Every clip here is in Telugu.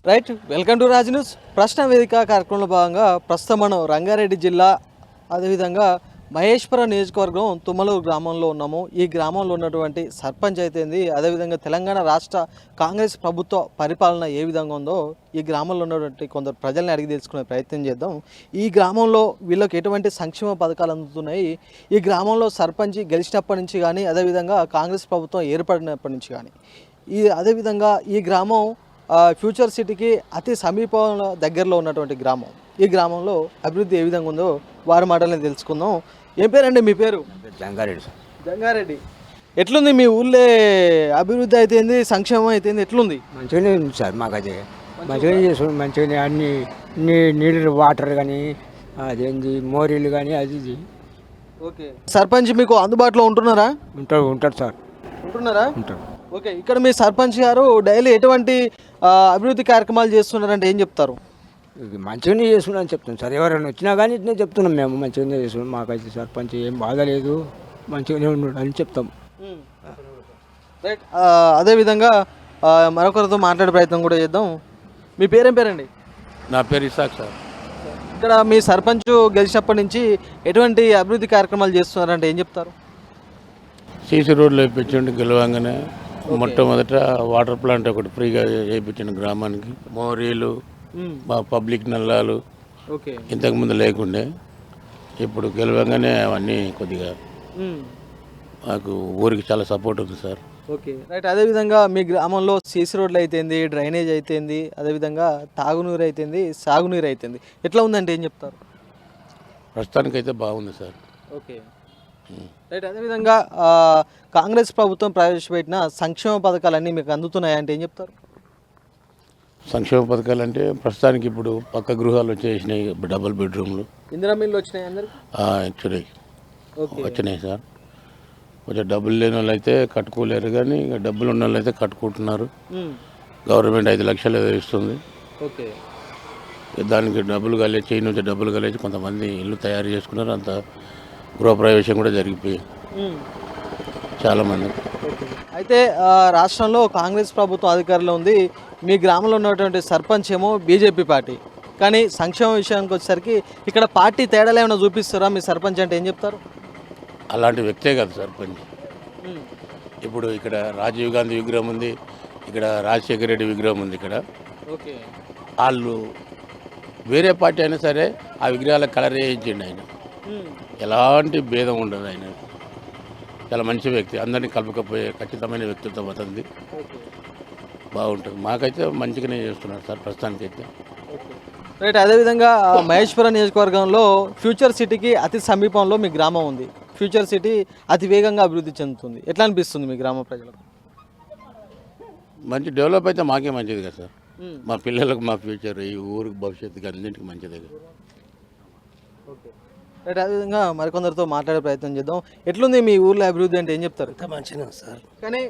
Right, welcome to Raj news. ప్రశ్న వేదిక కార్యక్రమంలో భాగంగా ప్రస్తుతం మనం రంగారెడ్డి జిల్లా అదేవిధంగా మహేశ్వరం నియోజకవర్గం తుమ్మలూరు గ్రామంలో ఉన్నాము. ఈ గ్రామంలో ఉన్నటువంటి సర్పంచ్ అయితేంది, అదేవిధంగా తెలంగాణ రాష్ట్ర కాంగ్రెస్ ప్రభుత్వ పరిపాలన ఏ విధంగా ఉందో ఈ గ్రామంలో ఉన్నటువంటి కొందరు ప్రజల్ని అడిగి తెలుసుకునే ప్రయత్నం చేద్దాం. ఈ గ్రామంలో వీళ్ళకి ఎటువంటి సంక్షేమ పథకాలు అందుతున్నాయి, ఈ గ్రామంలో సర్పంచ్ గెలిచినప్పటి నుంచి కానీ, అదేవిధంగా కాంగ్రెస్ ప్రభుత్వం ఏర్పడినప్పటి నుంచి కానీ, అదేవిధంగా ఈ గ్రామం ఫ్యూచర్ సిటీకి అతి సమీపంలో దగ్గరలో ఉన్నటువంటి గ్రామం. ఈ గ్రామంలో అభివృద్ధి ఏ విధంగా ఉందో వారి మాటలని తెలుసుకుందాం. ఏం పేరండి మీ పేరు? జంగారెడ్డి. జంగారెడ్డి. ఎట్లుంది మీ ఊళ్ళో అభివృద్ధి అయితేంది, సంక్షేమం అయితేంది, ఎట్లుంది? మంచిగానే ఉంది సార్, మాకైతే మంచిగానే చేస్తున్నాం. మంచిగానే అన్ని నీళ్ళు వాటర్ కానీ అదేంది మోరీలు కానీ అది ఇది. ఓకే, సర్పంచ్ మీకు అందుబాటులో ఉంటున్నారా? ఉంటాడు సార్. ఉంటున్నారా? ఉంటాడు. ఓకే, ఇక్కడ మీ సర్పంచ్ గారు డైలీ ఎటువంటి అభివృద్ధి కార్యక్రమాలు చేస్తున్నారంటే ఏం చెప్తారు? మంచిగానే చేస్తున్నాం చెప్తాం సార్. ఎవరైనా వచ్చినా కానీ ఇట్నే చెప్తున్నాం, మేము మంచిగానే చేస్తున్నాం. మాకైతే సర్పంచ్ ఏం బాధ లేదు, మంచిగానే ఉన్నాడు అని చెప్తాం. రైట్, అదేవిధంగా మరొకరితో మాట్లాడే ప్రయత్నం కూడా చేద్దాం. మీ పేరేం పేరండి? నా పేరు ఇసాక్ సార్. ఇక్కడ మీ సర్పంచ్ గెలిచినప్పటి నుంచి ఎటువంటి అభివృద్ధి కార్యక్రమాలు చేస్తున్నారంటే ఏం చెప్తారు? సీసీ రోడ్లు వేయించండి, గెలవంగానే మొట్టమొదట వాటర్ ప్లాంట్ ఒకటి ఫ్రీగా వేయించండి గ్రామానికి. మోరీలు, మా పబ్లిక్ నల్లాలు ఓకే ఇంతకుముందు లేకుండే, ఇప్పుడు గెలవంగానే అవన్నీ కొద్దిగా మాకు ఊరికి చాలా సపోర్ట్ ఉంది సార్. ఓకే రైట్, అదేవిధంగా మీ గ్రామంలో సీసీ రోడ్లు అయితేంది, డ్రైనేజ్ అయితేంది, అదేవిధంగా తాగునీరు అయితేంది, సాగునీరు అయితేంది, ఎట్లా ఉందంటే ఏం చెప్తారు? ప్రస్తుతానికైతే బాగుంది సార్. ఓకే రైట్, అదేవిధంగా కాంగ్రెస్ ప్రభుత్వం ప్రవేశపెట్టిన సంక్షేమ పథకాలన్నీ మీకు అందుతున్నాయంటే ఏం చెప్తారు? సంక్షేమ పథకాలు అంటే ప్రస్తుతానికి ఇప్పుడు పక్క గృహాలు వచ్చేసినాయి, డబుల్ బెడ్రూమ్లు. ఇందిరా మిల్లు వచ్చినాయి అందరికి? యాక్చువల్లీ వచ్చినాయి సార్. కొంచెం డబ్బులు లేని వాళ్ళు అయితే కట్టుకోలేరు, కానీ ఇక డబ్బులు ఉన్న వాళ్ళు అయితే కట్టుకుంటున్నారు. గవర్నమెంట్ 5 లక్షలు ఏదో ఇస్తుంది. ఓకే, దానికి డబ్బులు కలిసి చేయి నుంచి డబ్బులు కలిసి కొంతమంది ఇల్లు తయారు చేసుకున్నారు. అంత గృహప్రవేశం కూడా జరిగిపోయింది చాలామంది. అయితే రాష్ట్రంలో కాంగ్రెస్ ప్రభుత్వం అధికారంలో ఉంది. మీ గ్రామంలో ఉన్నటువంటి సర్పంచ్ ఏమో బీజేపీ పార్టీ, కానీ సంక్షేమ విషయానికి వచ్చేసరికి ఇక్కడ పార్టీ తేడాలు ఏమైనా చూపిస్తారా? మీ సర్పంచ్ అంటే ఏం చెప్తారు? అలాంటి వ్యక్తే కాదు సర్పంచ్. ఇప్పుడు ఇక్కడ రాజీవ్ గాంధీ విగ్రహం ఉంది, ఇక్కడ రాజశేఖర రెడ్డి విగ్రహం ఉంది. ఇక్కడ ఓకే, వాళ్ళు వేరే పార్టీ అయినా సరే ఆ విగ్రహాల కలర్ వేయించండి. ఆయన ఎలాంటి భేదం ఉండదు. ఆయన చాలా మంచి వ్యక్తి, అందరినీ కలుపుకపోయే ఖచ్చితమైన వ్యక్తిత్వం అతనిది. బాగుంటుంది. మాకైతే మంచిగానే చేస్తున్నారు సార్ ప్రస్తుతానికైతే. రైట్, అదేవిధంగా మహేశ్వరం నియోజకవర్గంలో ఫ్యూచర్ సిటీకి అతి సమీపంలో మీ గ్రామం ఉంది. ఫ్యూచర్ సిటీ అతి వేగంగా అభివృద్ధి చెందుతుంది. ఎట్లా అనిపిస్తుంది మీ గ్రామ ప్రజలకు? మంచి డెవలప్ అయితే మాకే మంచిది కదా సార్. మా పిల్లలకు, మా ఫ్యూచర్, ఈ ఊరికి భవిష్యత్తుకి అన్నింటికి మంచిదే కదా. రైట్, అదేవిధంగా మరికొందరితో మాట్లాడే ప్రయత్నం చేద్దాం. ఎట్లుంది మీ ఊర్లో అభివృద్ధి అంటే ఏం చెప్తారు? మంచిగా సార్, కానీ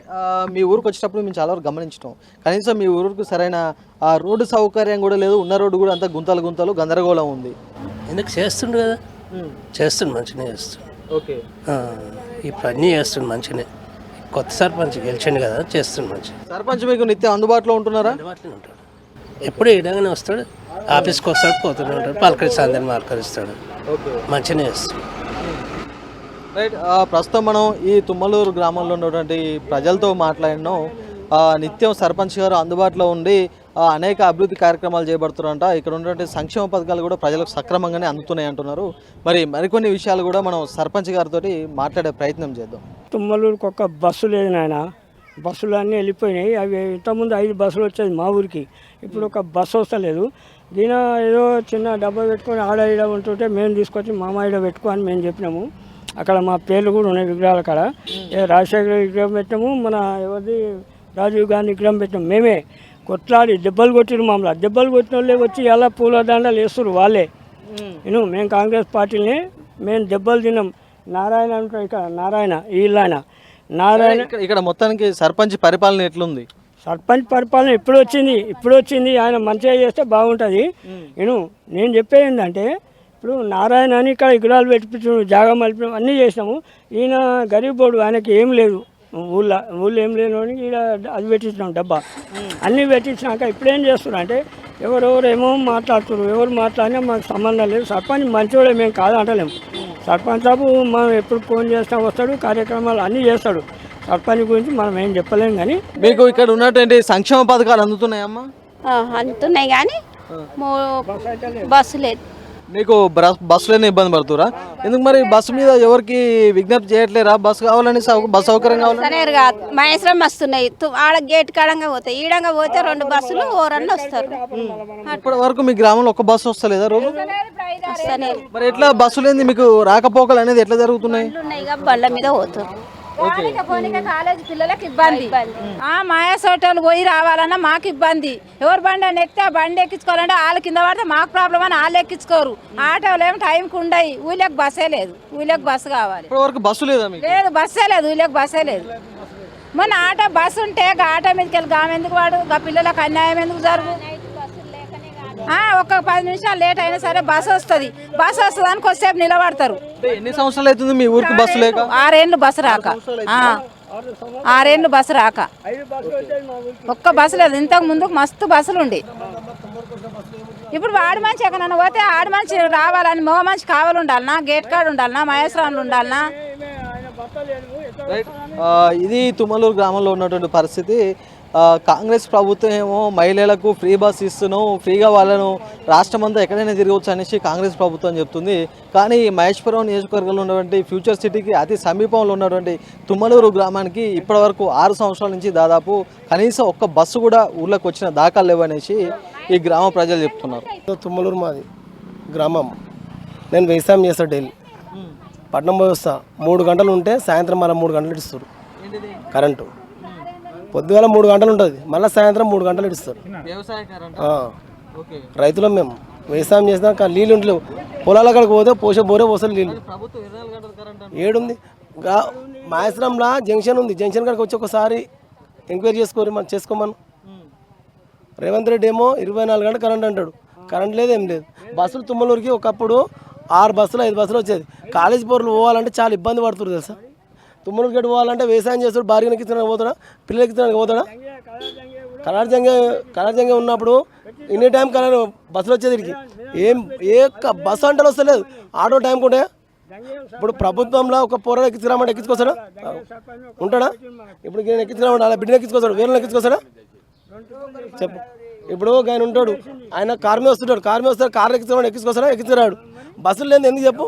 మీ ఊరికి వచ్చేటప్పుడు మేము చాలా వరకు గమనించడం, కనీసం మీ ఊరికి సరైన రోడ్డు సౌకర్యం కూడా లేదు. ఉన్న రోడ్డు కూడా అంతా గుంతలు గుంతలు గందరగోళం ఉంది. ఎందుకు చేస్తుండు కదా, చేస్తుండు మంచిగా చేస్తుండు. ఓకే, ఇప్పుడు అన్నీ చేస్తుండు మంచిగానే. కొత్త సర్పంచ్ గెలిచిండు కదా, చేస్తుండు మంచిగా. సర్పంచ్ మీకు నిత్యం అందుబాటులో ఉంటున్నారా? అందుబాటులో ఉంటాడు, ఎప్పుడు ఈ విధంగానే వస్తాడు, ఆఫీస్కి వస్తాడు, పోతూనే ఉంటాడు, పలకరిస్తే అందరిని పలకరిస్తాడు, మంచిగానే చేస్తాడు. రైట్, ప్రస్తుతం మనం ఈ తుమ్మలూరు గ్రామంలో ఉన్నటువంటి ప్రజలతో మాట్లాడినాం. నిత్యం సర్పంచ్ గారు అందుబాటులో ఉండి అనేక అభివృద్ధి కార్యక్రమాలు చేపడుతున్నారంట. ఇక్కడ ఉన్నటువంటి సంక్షేమ పథకాలు కూడా ప్రజలకు సక్రమంగానే అందుతున్నాయి అంటున్నారు. మరికొన్ని విషయాలు కూడా మనం సర్పంచ్ గారితో మాట్లాడే ప్రయత్నం చేద్దాం. తుమ్మలూరుకి ఒక బస్సు లేదు నాయన, బస్సులు అన్నీ వెళ్ళిపోయినాయి. అవి ఇంతకుముందు 5 బస్సులు వచ్చేది మా ఊరికి, ఇప్పుడు ఒక బస్సు వస్తలేదు. దీని ఏదో చిన్న డబ్బా పెట్టుకొని ఆడ ఈడ ఉంటుంటే మేము తీసుకొచ్చి మామాయిడ పెట్టుకో అని మేము చెప్పినాము. అక్కడ మా పేర్లు కూడా ఉన్నాయి విగ్రహాల కాడ. రాజశేఖర విగ్రహం పెట్టినాము, మన ఎవరిది రాజీవ్ గాంధీ విగ్రహం పెట్టినాము. మేమే కొట్లాడి దెబ్బలు కొట్టిరు. మామూలు దెబ్బలు కొట్టిన వాళ్ళే వచ్చి ఎలా పూల దండలు వేస్తున్నారు వాళ్ళే. మేము కాంగ్రెస్ పార్టీని మేము దెబ్బలు తిన్నాం. నారాయణ అంటారు ఇక్కడ, నారాయణ నారాయణ ఇక్కడ మొత్తానికి సర్పంచ్ పరిపాలన ఎట్లుంది? సర్పంచ్ పరిపాలన ఇప్పుడు వచ్చింది. ఆయన మంచిగా చేస్తే బాగుంటుంది. నేను చెప్పేది ఏంటంటే, ఇప్పుడు నారాయణ అని ఇక్కడ విగ్రహాలు పెట్టించు, జాగా మలిపి అన్నీ చేసినాము. ఈయన గరీబ్ బోర్డు, ఆయనకి ఏం లేదు. ఊళ్ళో ఏం లేని ఇక్కడ అది పెట్టించినాం డబ్బా అన్నీ పెట్టించినాక ఇప్పుడు ఏం చేస్తున్నారు అంటే ఎవరెవరు ఏమో మాట్లాడుతున్నారు, ఎవరు మాట్లాడినా మాకు సంబంధం లేదు. సర్పంచ్ మంచివాడే, మేము కాదంటలేము. సర్పంచ్ సాబు మనం ఎప్పుడు ఫోన్ చేస్తా వస్తాడు, కార్యక్రమాలు అన్నీ చేస్తాడు. సర్పంచ్ గురించి మనం ఏం చెప్పలేము. కానీ మీకు ఇక్కడ ఉన్నటువంటి సంక్షేమ పథకాలు అందుతున్నాయమ్మా? అందుతున్నాయి కానీ బస్సు లేదు. మీకు బస్సులోనే ఇబ్బంది పడుతురా? ఎందుకు మరి బస్సు మీద ఎవరికి విజ్ఞప్తి చేయట్లేరా? బస్సు కావాలని బస్సు సౌకర్యం కావాలని? సరే కాదు, మహేశ్వరం వస్తున్నాయి. ఆడ గేట్ కాడంగా పోతాయి, ఈడంగా పోతే 2 బస్సులు ఓరన్నా వస్తారు. ఇప్పటి వరకు మీ గ్రామంలో ఒక బస్సు వస్తలేదా రోజు? వస్తనే మరి ఎట్లా బస్సు లేని మీకు రాకపోకలు అనేది ఎట్లా జరుగుతున్నాయి? ఉన్నాయి, బండ్ల మీద పోతారు. కాలేజీ పిల్లలకు ఇబ్బంది. మాయాస్ హోటల్ పోయి రావాలన్నా మాకు ఇబ్బంది. ఎవరు బండి అని ఎక్కితే ఆ బండి ఎక్కించుకోవాలంటే వాళ్ళ కింద పడితే మాకు ప్రాబ్లం అని వాళ్ళు ఎక్కించుకోరు. ఆటోలు ఏమో టైంకి ఉండయి. ఊళ్ళకి బస్సే లేదు, ఊళ్ళకి బస్సు కావాలి. ఇప్పటి వరకు బస్సు లేదా మీకు? లేదు, బస్సే లేదు, ఊళ్ళకి బస్సే లేదు. మొన్న ఆటో బస్సు ఉంటే ఆటో మీదకి వెళ్ళి గామె ఎందుకు వాడు, గా పిల్లలకు అన్యాయం ఎందుకు జరుగు? ఒక 10 నిమిషాలు లేట్ అయినా సరే బస్సు వస్తుంది. బస్సు వస్తుంది అని కొద్దిసేపు నిలబడతారు. ఎన్ని సంవత్సరాలు అవుతుంది మీ ఊరికి బస్సు లేక? 6 ఏళ్ళు బస్సు రాక, 6 ఏళ్ళు బస్సు రాక ఒక్క బస్సు లేదు. ఇంతకు ముందుకు మస్తు బస్సులు ఉండే. ఇప్పుడు ఆడి మనిషి ఎక్కడన్నా పోతే ఆడి మనిషి రావాలని మగ మనిషి కావాలి ఉండాలనా, గేట్ కార్డు ఉండాలనా, మహేశ్వరంలో ఉండాలనా? ఇది తుమ్మలూరు గ్రామంలో ఉన్నటువంటి పరిస్థితి. కాంగ్రెస్ ప్రభుత్వం ఏమో మహిళలకు ఫ్రీ బస్ ఇస్తున్నాం, ఫ్రీగా వాళ్ళను రాష్ట్రం అంతా ఎక్కడైనా తిరగవచ్చు అనేసి కాంగ్రెస్ ప్రభుత్వం చెప్తుంది. కానీ మహేశ్వరం నియోజకవర్గంలో ఉన్నటువంటి ఫ్యూచర్ సిటీకి అతి సమీపంలో ఉన్నటువంటి తుమ్మలూరు గ్రామానికి ఇప్పటివరకు 6 సంవత్సరాల నుంచి దాదాపు కనీసం ఒక్క బస్సు కూడా ఊళ్ళకి వచ్చిన దాఖలు లేవనేసి ఈ గ్రామ ప్రజలు చెప్తున్నారు. తుమ్మలూరు మాది గ్రామం. నేను వ్యవసాయం చేస్తా, డైలీ పట్నం పోయి వస్తా. 3 గంటలు ఉంటే సాయంత్రం మళ్ళీ 3 గంటలు ఇస్తారు కరెంటు. పొద్దుగాల 3 గంటలు ఉంటుంది, మళ్ళీ సాయంత్రం 3 గంటలు ఇస్తారు. రైతులం మేము, వ్యవసాయం చేసినాక నీళ్ళు ఉండలేవు. పొలాల కాడికి పోతే బోరే పోసలు నీళ్ళు ఏడుంది. మహేశ్వరంలో జంక్షన్ ఉంది, జంక్షన్ కాడికి వచ్చి ఒకసారి ఎంక్వైరీ చేసుకోరు, మనం చేసుకోమను. రేవంత్ రెడ్డి ఏమో 24 గంటలు కరెంట్ అంటాడు. కరెంట్ లేదు, ఏం లేదు. బస్సులు తుమ్మలూరికి ఒకప్పుడు 6 బస్సులు 5 బస్సులు వచ్చేది. కాలేజీ పోర్లు పోవాలంటే చాలా ఇబ్బంది పడుతుంది తెలుసా. తుమ్మలూరు గడ్డి పోవాలంటే వ్యవసాయం చేస్తాడు, భార్యకి ఎక్కించడానికి పోతాడా, పిల్లలకి ఎక్కించడానికి పోతాడా? కలర్ జంగే ఉన్నప్పుడు ఎనీ టైం కలర్ బస్సులు వచ్చేది. ఏ బస్సు అంటే వస్తలేదు, ఆటో టైం కూడా. ఇప్పుడు ప్రభుత్వంలో ఒక పోరాడు ఎక్కించుకురామంటే ఎక్కించుకొస్తాడా? ఉంటాడా? ఇప్పుడు ఎక్కించుకురామంటే అలా బిడ్డను ఎక్కించుకొస్తాడు, వేరే ఎక్కించుకొస్తాడా? చెప్పు. ఇప్పుడు ఆయన ఉంటాడు, ఆయన కార్ మీద వస్తుంటాడు, కార్ మీద వస్తాడు, కార్లు ఎక్కించుకోమని ఎక్కించుకొస్తాడా? ఎక్కించుకురాడు. బస్సులు లేదు ఎందుకు చెప్పు?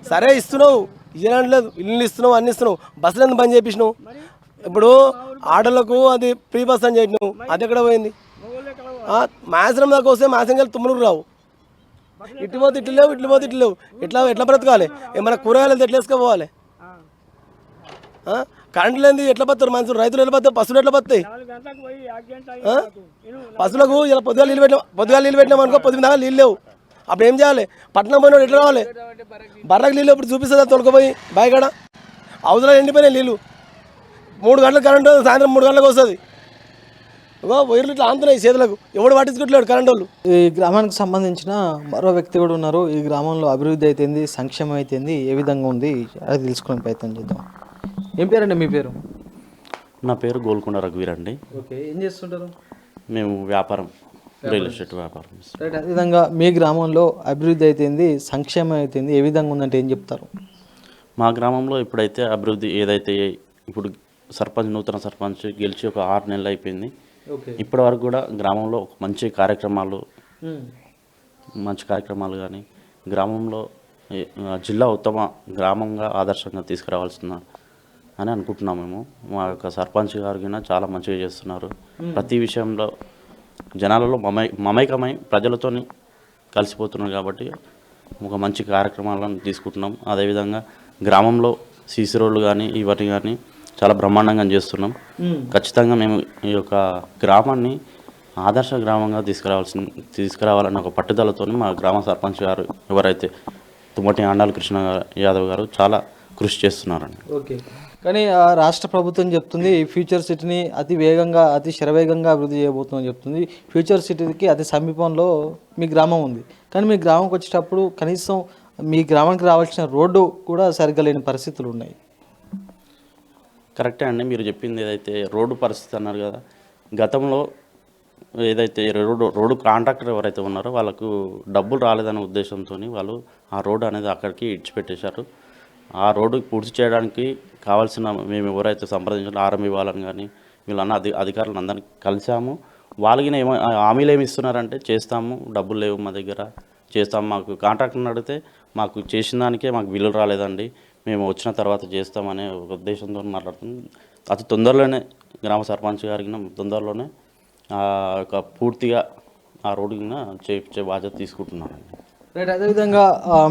సరే ఇస్తున్నావు, ఇయ్యలేదు, ఇల్లు ఇస్తున్నావు, అన్ని ఇస్తున్నావు, బస్సులు ఎందుకు బంద్ చేయించినావు? ఇప్పుడు ఆటోలకు అది ఫ్రీ బస్ అని చెప్పినావు, అది ఎక్కడ పోయింది? మాసరం దాకా వస్తే మాసంగా తుమ్మలూరు రావు. ఇటు పోతే ఇట్లు లేవు, ఇట్లు పోతే ఇట్లు లేవు. ఎట్లా బ్రతకాలి? ఏమైనా కూరగాయలు ఎట్లా వేసుకోవాలి? కరెంట్ లేని ఎట్లా బతారు మనుషులు? రైతులు ఎట్లా బతారు? పశువులు ఎట్లా బతాయి? పశువులకు ఇలా పొద్దుగా నీళ్ళు పెట్టినాం అనుకో, పొద్దున దాకా నీళ్ళు లేవు. అప్పుడు ఏం చేయాలి? పట్టణం పోయిన ఎట్లా రావాలి? బర్రకు నీళ్ళు ఇప్పుడు చూపిస్తుందా? తొలకపోయి బాయికాడ అవసరం ఎండిపోయినాయి నీళ్ళు. 3 గంటలకు కరెంటు, సాయంత్రం 3 గంటలకు వస్తుంది. వైర్లు ఇట్లా ఆంతున్నాయి చేతులకు, ఎవడు పట్టించుకోవట్లేడు కరెంట్ వాళ్ళు. ఈ గ్రామానికి సంబంధించిన మరో వ్యక్తి కూడా ఉన్నారు. ఈ గ్రామంలో అభివృద్ధి అయితేంది, సంక్షేమం అయితేంది, ఏ విధంగా ఉంది అది తెలుసుకునే ప్రయత్నం చేద్దాం. ఏం పేరండి మీ పేరు? నా పేరు గోల్కొండ రఘువీర్ అండి. ఓకే, ఏం చేస్తుంటారు? మేము వ్యాపారం, రియల్ ఎస్టేట్ వ్యాపారం. రైట్. అదేవిధంగా మీ గ్రామంలో అభివృద్ధి అయితేంది, సంక్షేమం అయితేంది, ఏ విధంగా ఉందంటే ఏం చెప్తారు? మా గ్రామంలో ఇప్పుడైతే అభివృద్ధి ఏదైతే ఇప్పుడు నూతన సర్పంచ్ గెలిచి ఒక 6 నెలలు అయిపోయింది. ఇప్పటి వరకు కూడా గ్రామంలో ఒక మంచి కార్యక్రమాలు కానీ గ్రామంలో జిల్లా ఉత్తమ గ్రామంగా ఆదర్శంగా తీసుకురావాల్సిన అని అనుకుంటున్నాం మేము. మా యొక్క సర్పంచ్ గారు కూడా చాలా మంచిగా చేస్తున్నారు. ప్రతి విషయంలో జనాలలో మమైకమై ప్రజలతో కలిసిపోతున్నారు కాబట్టి ఒక మంచి కార్యక్రమాలను తీసుకుంటున్నాం. అదేవిధంగా గ్రామంలో సీసీ రోడ్లు కానీ ఇవన్నీ కానీ చాలా బ్రహ్మాండంగా చేస్తున్నాం. ఖచ్చితంగా మేము ఈ యొక్క గ్రామాన్ని ఆదర్శ గ్రామంగా తీసుకురావాలన్న ఒక పట్టుదలతో మా గ్రామ సర్పంచ్ గారు ఎవరైతే తుమ్మటి ఆండాల కృష్ణ యాదవ్ గారు చాలా కృషి చేస్తున్నారండి. ఓకే, కానీ రాష్ట్ర ప్రభుత్వం చెప్తుంది ఫ్యూచర్ సిటీని అతి శరవేగంగా అభివృద్ధి చేయబోతుందని చెప్తుంది. ఫ్యూచర్ సిటీకి అతి సమీపంలో మీ గ్రామం ఉంది, కానీ మీ గ్రామంకి వచ్చేటప్పుడు కనీసం మీ గ్రామానికి రావాల్సిన రోడ్డు కూడా సరిగ్గా లేని పరిస్థితులు ఉన్నాయి. కరెక్టే అండి మీరు చెప్పింది. ఏదైతే రోడ్డు పరిస్థితి అన్నారు కదా, గతంలో ఏదైతే రోడ్డు కాంట్రాక్టర్ ఎవరైతే ఉన్నారో వాళ్ళకు డబ్బులు రాలేదనే ఉద్దేశంతో వాళ్ళు ఆ రోడ్డు అనేది అక్కడికి ఇడిచిపెట్టేశారు. ఆ రోడ్డు పూర్తి చేయడానికి కావాల్సిన మేము ఎవరైతే సంప్రదించాలో ఆర్ఎంఈ వాళ్ళని కానీ వీళ్ళన్న అధికారులను అందరినీ కలిసాము. వాళ్ళకి ఏమో హామీలు ఏమి ఇస్తున్నారంటే చేస్తాము, డబ్బులు లేవు మా దగ్గర, చేస్తాము, మాకు కాంట్రాక్టర్ని అడిగితే మాకు చేసిన దానికే మాకు బిల్లులు రాలేదండి, మేము వచ్చిన తర్వాత చేస్తామనే ఒక ఉద్దేశంతో మాట్లాడుతుంది. అతి తొందరలోనే గ్రామ సర్పంచ్ గారికి తొందరలోనే ఒక పూర్తిగా ఆ రోడ్డు చేయించే బాధ్యత తీసుకుంటున్నానండి. రైట్. అదేవిధంగా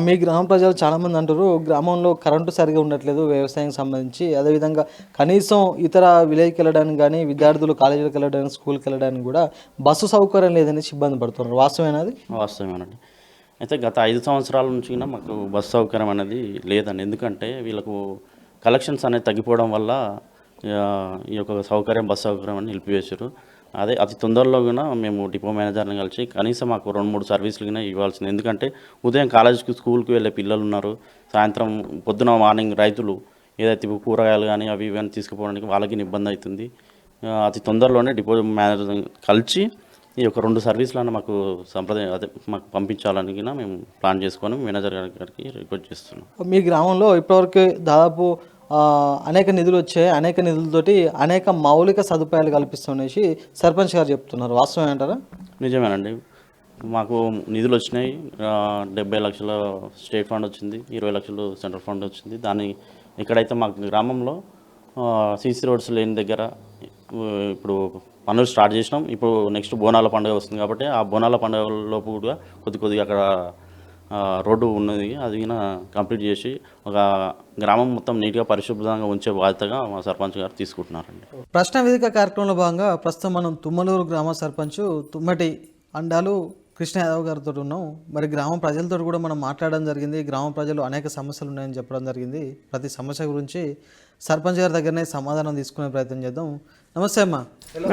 మీ గ్రామ ప్రజలు చాలామంది అంటారు గ్రామంలో కరెంటు సరిగా ఉండట్లేదు వ్యవసాయం సంబంధించి, అదేవిధంగా కనీసం ఇతర విలేజ్కి వెళ్ళడానికి కానీ విద్యార్థులు కాలేజీలకు వెళ్ళడానికి స్కూల్కి వెళ్ళడానికి కూడా బస్సు సౌకర్యం లేదనేసి ఇబ్బంది పడుతున్నారు. వాస్తవేనాది? వాస్తవమేనండి. అయితే గత 5 సంవత్సరాల నుంచి మాకు బస్సు సౌకర్యం అనేది లేదండి. ఎందుకంటే వీళ్ళకు కలెక్షన్స్ అనేది తగ్గిపోవడం వల్ల ఈ యొక్క బస్సు సౌకర్యం అని నిలిపివేశారు. అదే అతి తొందరలో కూడా మేము డిపో మేనేజర్ని కలిసి కనీసం మాకు 2-3 సర్వీసులు ఇవ్వాల్సింది. ఎందుకంటే ఉదయం కాలేజీకి స్కూల్కి వెళ్ళే పిల్లలు ఉన్నారు, సాయంత్రం పొద్దున మార్నింగ్ రైతులు ఏదైతే కూరగాయలు కానీ అవి ఇవన్నీ తీసుకుపోవడానికి వాళ్ళకి ఇబ్బంది అవుతుంది. అతి తొందరలోనే డిపో మేనేజర్ కలిసి ఈ యొక్క 2 సర్వీసులను మాకు మాకు పంపించాలని మేము ప్లాన్ చేసుకొని మేనేజర్ గారికి రిక్వెస్ట్ చేస్తున్నాం. మీ గ్రామంలో ఇప్పటివరకు దాదాపు అనేక నిధులు వచ్చాయి, అనేక నిధులతోటి అనేక మౌలిక సదుపాయాలు కల్పిస్తునేసి సర్పంచ్ గారు చెప్తున్నారు. వాస్తవం అంటారా? నిజమేనండి. మాకు నిధులు వచ్చినాయి. 70 లక్షల స్టేట్ ఫండ్ వచ్చింది, 20 లక్షలు సెంట్రల్ ఫండ్ వచ్చింది. దాన్ని ఇక్కడైతే మాకు గ్రామంలో సీసీ రోడ్స్ లేని దగ్గర ఇప్పుడు పనులు స్టార్ట్ చేసినాం. ఇప్పుడు నెక్స్ట్ బోనాల పండుగ వస్తుంది కాబట్టి ఆ బోనాల పండుగలోపు కూడా కొద్దిగా అక్కడ రోడ్డు ఉన్నది, అది కంప్లీట్ చేసి ఒక గ్రామం మొత్తం నీట్గా పరిశుభ్రంగా ఉంచే బాధ్యతగా మా సర్పంచ్ గారు తీసుకుంటున్నారండి. ప్రశ్న వేదిక కార్యక్రమంలో భాగంగా ప్రస్తుతం మనం తుమ్మలూరు గ్రామ సర్పంచ్ తుమ్మటి అండాలు కృష్ణ యాదవ్ గారితో ఉన్నాం. మరి గ్రామ ప్రజలతో కూడా మనం మాట్లాడడం జరిగింది. గ్రామ ప్రజలు అనేక సమస్యలు ఉన్నాయని చెప్పడం జరిగింది. ప్రతి సమస్య గురించి సర్పంచ్ గారి దగ్గరనే సమాధానం తీసుకునే ప్రయత్నం చేద్దాం. నమస్తే అమ్మా.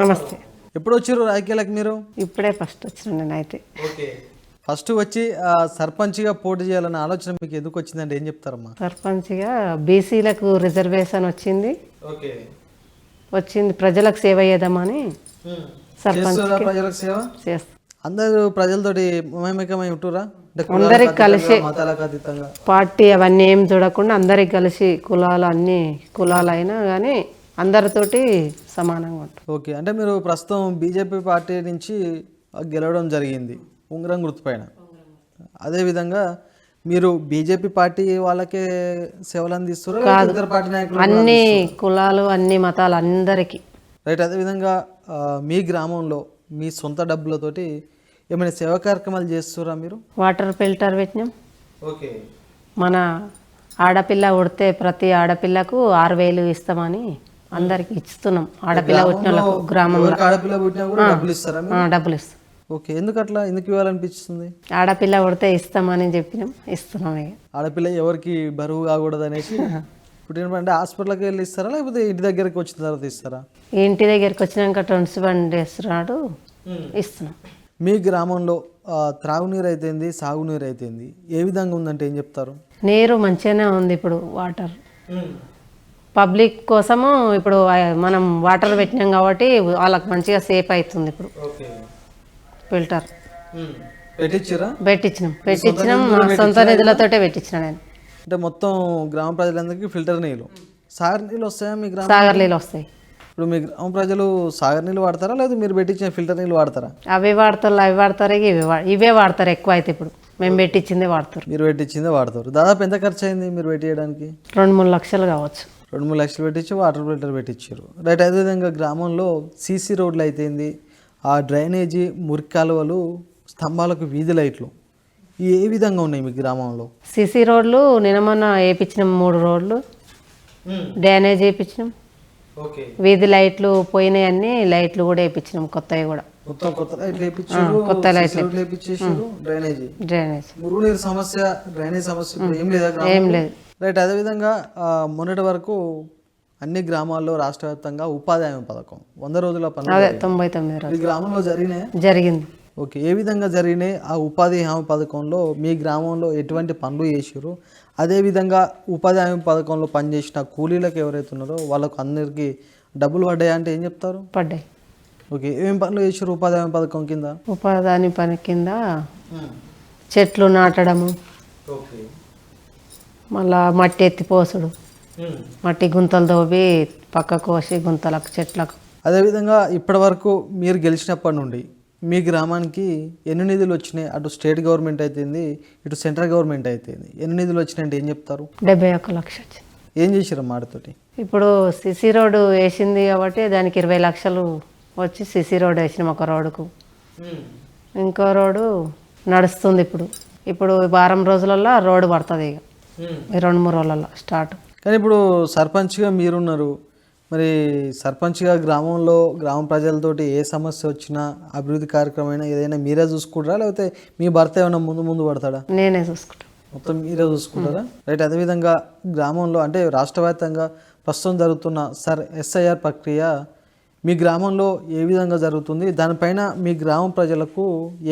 నమస్తే. ఎప్పుడు వచ్చారు రాజకీయాలకు మీరు? ఇప్పుడే ఫస్ట్ వచ్చిన నేనైతే. ఓకే. ఫస్ట్ వచ్చి సర్పంచ్గా పోటీ చేయాలన్న ఆలోచన మీకు ఎందుకు వచ్చిందంటే ఏం చెప్తారమ్మా? సర్పంచ్గా బీసీలకు రిజర్వేషన్ వచ్చింది, ఓకే, వచ్చింది ప్రజలకు సేవ చేద్దామని సర్పంచ్ ప్రజలకు సేవ చేస్తాం. అందరూ ప్రజలతోటి మమేకమై ఉంటురా? అందరికి కలిసి మతాలకు అతీతంగా పార్టీ అవన్నీ ఏం చూడకుండా అందరికి కలిసి కులాలు అన్ని కులాలు అయినా కానీ అందరితోటి సమానంగా ఉంటాం. ఓకే. అంటే మీరు ప్రస్తుతం బీజేపీ పార్టీ నుంచి గెలవడం జరిగింది ఉంగరం గుర్తుపైన. అదేవిధంగా మీరు బీజేపీ పార్టీ వాళ్ళకే సేవలు అందిస్తారు ఇతర పార్టీ నాయకులు? అన్ని కులాలు అన్ని మతాలు అందరికీ. రైట్. అదేవిధంగా మీ గ్రామంలో మీ సొంత డబ్బులతోటి ఏమైనా సేవా కార్యక్రమాలు చేస్తారా మీరు? వాటర్ ఫిల్టర్ పెట్టినాం. ఓకే. మన ఆడపిల్ల ఉడితే ప్రతి ఆడపిల్లకు 6,000 ఇస్తామని అందరికి ఇస్తున్నాం. ఆడపిల్ల పుట్టిన వాళ్ళకు గ్రామంలో ఆడపిల్ల పుట్టినా కూడా డబ్బులు ఇస్తారా? డబ్బులు ఇస్తాం. ఓకే. ఎందుకు అట్లా, ఎందుకు ఇవ్వాలనిపిస్తుంది? ఆడపిల్ల ఉడితే ఇస్తామని చెప్పినాం, ఇస్తున్నాం. ఇక ఆడపిల్ల ఎవరికి బరువు కాకూడదు అనేసి. ఇప్పుడు ఏంటంటే హాస్పిటల్కి వెళ్ళి ఇస్తారా లేకపోతే ఇంటి దగ్గరికి వచ్చిన తర్వాత ఇస్తారా? ఇంటి దగ్గరికి వచ్చినాక 21 డేస్ నాడు ఇస్తున్నాం. మీ గ్రామంలో త్రాగునీరు అయితేంది, సాగునీరు అయితేంది ఏ విధంగా ఉందంటే ఏం చెప్తారు? నీరు మంచిగానే ఉంది. ఇప్పుడు వాటర్ పబ్లిక్ కోసము ఇప్పుడు మనం వాటర్ పెట్టినాం కాబట్టి వాళ్ళకి మంచిగా సేఫ్ అవుతుంది. ఇప్పుడు ఫిల్టర్ పెట్టించినాం సొంత నిధులతోటే పెట్టించిన నేను. అంటే మొత్తం గ్రామ ప్రజలందరికీ ఫిల్టర్ నీళ్ళు, సాగర్ నీళ్ళు వస్తాయా మీ గ్రామం? సాగర్ నీళ్ళు వస్తాయి. ఇప్పుడు మీ గ్రామ ప్రజలు సాగర్ నీళ్ళు వాడతారా లేదా మీరు పెట్టించిన ఫిల్టర్ నీళ్ళు వాడతారా? అవి వాడతారు ఇవే వాడతారు ఎక్కువ. అయితే ఇప్పుడు మేము పెట్టించిందే వాడతారు. మీరు పెట్టించిందే వాడతారు. దాదాపు ఎంత ఖర్చు అయింది మీరు పెట్టేయడానికి? 2-3 లక్షలు కావచ్చు. 2-3 లక్షలు పెట్టించి వాటర్ ఫిల్టర్ పెట్టించారు. రైట్. అదేవిధంగా గ్రామంలో సీసీ రోడ్లు అయితేంది, ఆ డ్రైనేజీ, మురికి కాలువలు, స్తంభాలకు వీధి లైట్లు ఏ విధంగా ఉన్నాయి మీ గ్రామంలో? సీసీ రోడ్లు నిన్న మొన్న వేయించినాం 3 రోడ్లు, డ్రైనేజ్ వేయించినాం, వీధి లైట్లు పోయినాయి, అన్ని లైట్లు కూడా వేయించినాం కొత్తవి కూడా. మొత్తం కొత్త లైట్లు వేయించారు, కొత్త లైట్లు వేయించేసారు. డ్రైనేజ్ మురుగునీరు సమస్య, డ్రైనేజ్ సమస్య ఏం లేదా? ఏం లేదు. రైట్. అదేవిధంగా మొన్నటి వరకు అన్ని గ్రామాల్లో రాష్ట్ర వ్యాప్తంగా ఉపాధి హామీ పథకం 100 రోజుల పని 99 రోజులు ఈ గ్రామంలో జరిగినాయి. జరిగింది. ఓకే, ఏ విధంగా జరిగినాయి ఆ ఉపాధి హామీ పథకంలో మీ గ్రామంలో ఎటువంటి పనులు చేసారు? అదేవిధంగా ఉపాధి హామీ పథకంలో పనిచేసిన కూలీలకు ఎవరైతే ఉన్నారో వాళ్ళకు అందరికీ డబ్బులు పడ్డాయా అంటే ఏం చెప్తారు? పడ్డాయి. ఓకే, ఏం పనులు చేసారు ఉపాధి హామీ పథకం కింద? ఉపాధి పని కింద చెట్లు నాటడము, ఓకే, మళ్ళా మట్టి ఎత్తిపోసుడు, మట్టి గుంతలు తవ్వి పక్కకు కోసి గుంతలకు చెట్లకు. అదేవిధంగా ఇప్పటి వరకు మీరు గెలిచినప్పటి నుండి మీ గ్రామానికి ఎన్ని నిధులు వచ్చినాయి? అటు స్టేట్ గవర్నమెంట్ అయితేంది, ఇటు సెంట్రల్ గవర్నమెంట్ అయితేంది, ఎన్ని నిధులు వచ్చినాయి అంటే ఏం చెప్తారు? 71 లక్షలు వచ్చింది. ఏం చేసారమ్మా ఆడితోటి? ఇప్పుడు సిసి రోడ్డు వేసింది కాబట్టి దానికి 20 లక్షలు వచ్చి సిసి రోడ్డు వేసినాం ఒక రోడ్డుకు. ఇంకో రోడ్డు నడుస్తుంది ఇప్పుడు వారం రోజులలో రోడ్డు పడుతుంది. ఇక 2-3 రోజులలో స్టార్ట్. కానీ ఇప్పుడు సర్పంచ్గా మీరున్నారు, మరి సర్పంచ్గా గ్రామ ప్రజలతోటి ఏ సమస్య వచ్చినా అభివృద్ధి కార్యక్రమం అయినా ఏదైనా మీరే చూసుకుంటారా, లేకపోతే మీ భర్త ఏమైనా ముందు పడతాడా? నేనే చూసుకుంటాను. మొత్తం మీరే చూసుకుంటారా? రైట్. అదేవిధంగా గ్రామంలో అంటే రాష్ట్ర వ్యాప్తంగా ప్రస్తుతం జరుగుతున్న SIR ప్రక్రియ మీ గ్రామంలో ఏ విధంగా జరుగుతుంది? దానిపైన మీ గ్రామ ప్రజలకు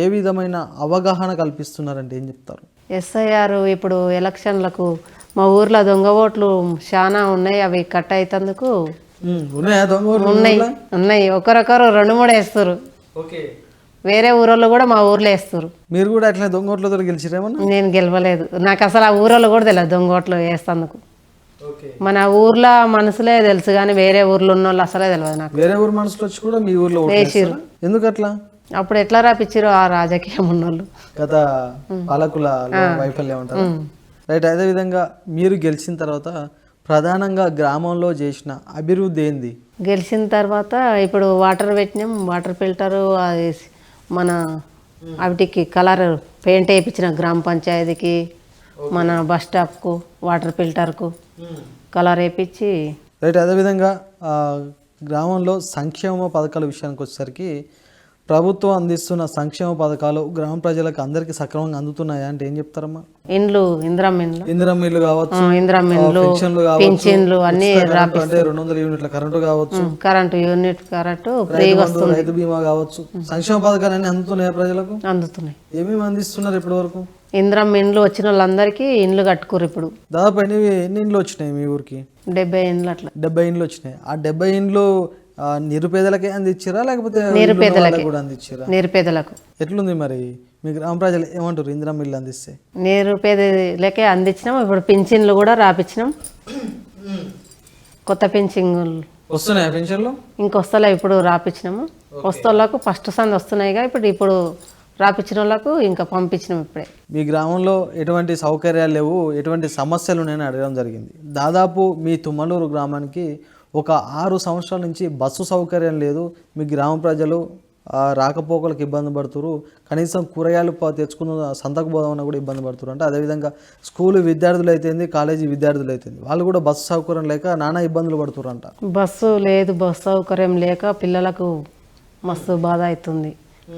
ఏ విధమైన అవగాహన కల్పిస్తున్నారంటే ఏం చెప్తారు? SIR ఇప్పుడు ఎలక్షన్లకు మా ఊర్లో దొంగ ఓట్లు చాలా ఉన్నాయి. అవి కట్ అవుతందుకు ఉన్నాయా దొంగ ఓట్లు? ఉన్నాయి. ఒకరొకరు 2-3 వేస్తారు. ఓకే, వేరే ఊరోళ్ళు కూడా మా ఊర్లో వేస్తారు. మీరు కూడా అట్లా దొంగ ఓట్లతో గెలిచిరేమన్నా? నేను గెలవలేదు. నాకు అసలు ఆ ఊరోళ్ళు కూడా తెలియదు దొంగ ఓట్లు వేస్తందుకు. ఓకే, మన ఊర్లో మనసులే తెలుసు కానీ వేరే ఊర్లో ఉన్న వాళ్ళు అసలే తెలియదు నాకు. వేరే ఊరు మనుషులు వచ్చి కూడా మీ ఊర్లో వేసిర్రు. ఎందుకు అట్లా? అప్పుడు ఎట్లా రాపిచ్చిరో ఆ రాజకీయం ఉన్నోళ్ళు. గత పాలకుల వైఫల్యం అంటారు. రైట్. అదేవిధంగా మీరు గెలిచిన తర్వాత ప్రధానంగా గ్రామంలో చేసిన అభివృద్ధి ఏంది? గెలిచిన తర్వాత ఇప్పుడు వాటర్ పెట్టినాం. వాటర్ ఫిల్టరు అది మన వాటికి కలర్ పెయింట్ వేయించిన గ్రామ పంచాయతీకి, మన బస్ స్టాప్కు, వాటర్ ఫిల్టర్కు కలర్ వేయించి. రైట్. అదేవిధంగా గ్రామంలో సంక్షేమ పథకాల విషయానికి వచ్చేసరికి ప్రభుత్వం అందిస్తున్న సంక్షేమ పథకాలు గ్రామ ప్రజలకు అందరికీ సక్రమంగా అందుతున్నాయా అంటే ఏం చెప్తారమ్మా? ఇందిరమ్మ ఇల్లు కావచ్చు, పింఛన్లు అన్ని అంటే 200 యూనిట్ల కరెంటు కావచ్చు, కరెంటు ఫ్రీగా వస్తుంది, రైతు బీమా కావచ్చు, సంక్షేమ పథకాలు అన్ని అందుతున్నాయా ప్రజలకు? అందుతున్నాయి. ఏమేమి అందిస్తున్నారు ఇప్పటి వరకు? ఇందిరమ్మ ఇండ్లు వచ్చిన వాళ్ళందరికీ ఇండ్లు కట్టుకోరు. ఇప్పుడు దాదాపు ఎన్ని ఇండ్లు వచ్చినాయి మీ ఊరికి? 70 ఇండ్లు అట్లా. 70 ఇండ్లు వచ్చినాయి. ఆ 70 ఇండ్లు నిరుపేదలకే అందించారా లేకపోతే కూడా అందించారా? నిరుపేదలకు. ఎట్లుంది మరి మీ గ్రామ ప్రజలు ఏమంటారు ఇందిరమ్మ ఇల్లు అందిస్తే? నిరుపేదలకే అందించినాం. ఇప్పుడు పింఛన్లు కూడా రాపించినాం. కొత్త పింఛన్లు వస్తున్నాయా? పెన్షన్లు ఇంకొస్తలే. ఇప్పుడు రాపించినాము. వస్తోళ్ళకు ఫస్ట్ సంది వస్తున్నాయిగా. ఇప్పుడు రాపించిన వాళ్ళకు ఇంకా పంపించినాం ఇప్పుడే. మీ గ్రామంలో ఎటువంటి సౌకర్యాలు లేవు, ఎటువంటి సమస్యలు ఉన్నాయని అడగడం జరిగింది. దాదాపు మీ తుమ్మలూరు గ్రామానికి ఒక 6 సంవత్సరాల నుంచి బస్సు సౌకర్యం లేదు. మీ గ్రామ ప్రజలు రాకపోకలకు ఇబ్బంది పడుతున్నారు. కనీసం కూరగాయలు తెచ్చుకున్న సంతకు పోదామన్నా కూడా ఇబ్బంది పడుతున్నారు. అంటే అదేవిధంగా స్కూలు విద్యార్థులు అయితేంది, కాలేజీ విద్యార్థులు అయితేంది, వాళ్ళు కూడా బస్సు సౌకర్యం లేక నానా ఇబ్బందులు పడుతున్నారంట. బస్సు లేదు, బస్సు సౌకర్యం లేక పిల్లలకు మస్తు బాధ అవుతుంది,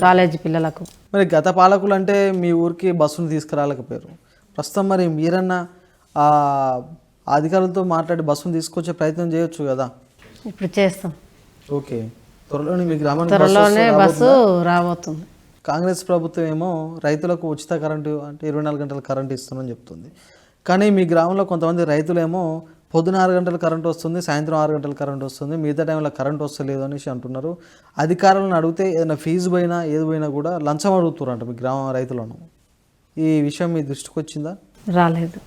కాలేజీ పిల్లలకు. మరి గత పాలకులు అంటే మీ ఊరికి బస్సును తీసుకురాలేకపోయారు. ప్రస్తుతం మరి మీరన్నా అధికారులతో మాట్లాడి బస్సును తీసుకొచ్చే ప్రయత్నం చేయొచ్చు కదా? ఇప్పుడు చేస్తాం. ఓకే, త్వరలోనే మీ గ్రామానికి బస్సు రాబోతుంది. కాంగ్రెస్ ప్రభుత్వం ఏమో రైతులకు ఉచిత కరెంటు అంటే 24 గంటల కరెంటు ఇస్తుందని చెప్తుంది. కానీ మీ గ్రామంలో కొంతమంది రైతులేమో పొద్దున 6 గంటల కరెంటు వస్తుంది, సాయంత్రం 6 గంటల కరెంటు వస్తుంది, మిగతా టైంలో కరెంటు వస్తలేదు అనేసి అంటున్నారు. అధికారులను అడిగితే ఏదైనా ఫీజు పోయినా ఏది పోయినా కూడా లంచం అడుగుతున్నారంట మీ గ్రామ రైతులను. ఈ విషయం మీ దృష్టికి వచ్చిందా? రాలేదు.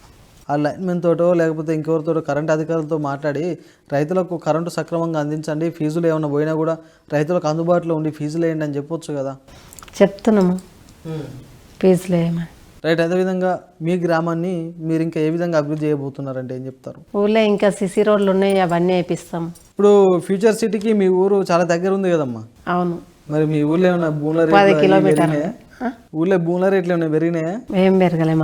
ఆ లైన్మెన్ తోటో లేకపోతే ఇంకెవరితోటో కరెంట్ అధికారులతో మాట్లాడి రైతులకు కరెంటు సక్రమంగా అందించండి, ఫీజులు ఏమైనా పోయినా కూడా రైతులకు అందుబాటులో ఉండి ఫీజులు వేయండి అని చెప్పొచ్చు కదా? చెప్తున్నాము ఫీజులు వేయమని. రైట్. అదేవిధంగా మీ గ్రామాన్ని మీరు ఇంకా ఏ విధంగా అభివృద్ధి చేయబోతున్నారంటే ఏం చెప్తారు? ఊళ్ళో ఇంకా సిసి రోడ్లు ఉన్నాయి, అవన్నీ వేపిస్తాం. ఇప్పుడు ఫ్యూచర్ సిటీకి మీ ఊరు చాలా దగ్గర ఉంది కదమ్మా? అవును. మరి మీ ఊళ్ళో ఏమైనా భూముల 10 కిలోమీటర్లు ఊళ్ళో భూముల రేట్లు ఏమైనా పెరిగినాయా? ఏం పెరగలే.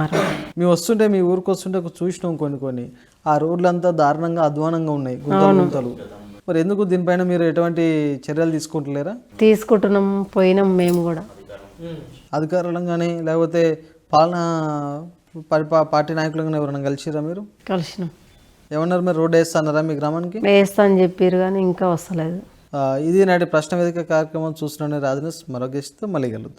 మేము వస్తుంటే మీ ఊరికి వస్తుంటే చూసినాం కొన్ని ఆ రోడ్లు అంతా దారుణంగా అధ్వానంగా ఉన్నాయి, గుంతలు. మరి ఎందుకు దీనిపైన మీరు ఎటువంటి చర్యలు తీసుకుంటలేరా? తీసుకుంటున్నాం, పోయినాం మేము కూడా. అధికారులను కానీ లేకపోతే పాలన పార్టీ నాయకులను ఎవరైనా కలిసిరా మీరు? కలిసినాం. ఏమన్నారు మరి? రోడ్డు వేస్తాన్నారా మీ గ్రామానికి? వేస్తా అని చెప్పారు కానీ ఇంకా వస్తలేదు. ఇది నాటి ప్రశ్న వేదిక కార్యక్రమం చూస్తున్నాను. రాజనేష్ మరో గెస్ట్తో మళ్ళీ కలుద్దాం.